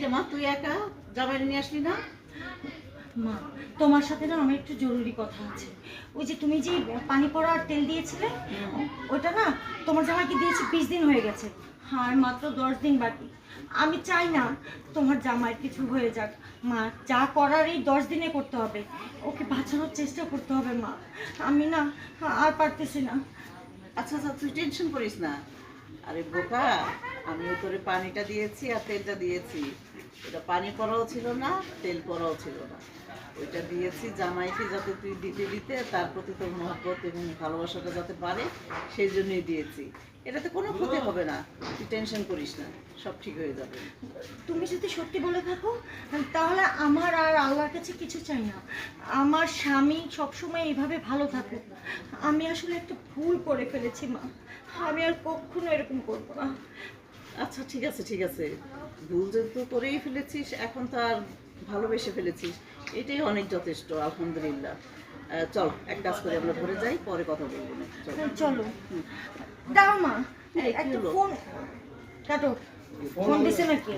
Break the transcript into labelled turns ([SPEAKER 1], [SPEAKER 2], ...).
[SPEAKER 1] রে মা, তুই একা জামাই নিয়ে আসলি না?
[SPEAKER 2] মা, তোমার সাথে না আমার একটু জরুরি কথা আছে। ওই যে তুমি যে পানি পড়া আর তেল দিয়েছিলে, ওটা না তোমার জামাইকে দিয়েছি 20 দিন হয়ে গেছে। আর মাত্র 10 দিন বাকি। আমি চাই না তোমার জামাইয়ের কিছু হয়ে যাক। মা, যা করার এই 10 দিনে করতে হবে। ওকে বাঁচানোর চেষ্টা করতে হবে মা। আমি না আর পারতেছি না।
[SPEAKER 1] আচ্ছা আচ্ছা, তুই টেনশন করিস না। আরে বোকা, আমিও তোরে পানিটা দিয়েছি আর তেলটা দিয়েছি। ওটা পানি পড়াও ছিল না, তেল পড়াও ছিল না। ওইটা দিয়েছি জামাইকে যাতে তুই দিতে দিতে তার প্রতি তোর মহব্বত এবং ভালোবাসাটা যাতে পারে, সেই জন্যই দিয়েছি। এটাতে কোনো ক্ষতি হবে না, তুই টেনশন করিস না, সব ঠিক হয়ে যাবে।
[SPEAKER 2] তুমি যদি সত্যি বলে থাকো তাহলে আমার আর আল্লাহর কাছে কিছু চাই না। আমার স্বামী সবসময় এইভাবে ভালো থাকুক। আমি আসলে একটা ভুল করে ফেলেছি মা। আমি আর কখনো এরকম করবো না।
[SPEAKER 1] আচ্ছা ঠিক আছে ঠিক আছে, ভুল যেহেতু করেই ফেলেছিস, এখন তো আর ভালোবেসে ফেলেছিস, এটাই অনেক যথেষ্ট, আলহামদুলিল্লাহ। চল এক কাজ করে আমরা ঘরে যাই, পরে কথা বলবো না, চল।
[SPEAKER 2] চলো। দাও মা,
[SPEAKER 1] এই, কি
[SPEAKER 2] একটা
[SPEAKER 1] হলো?
[SPEAKER 2] ফোন কাটো। ফোন দিছে নাকি?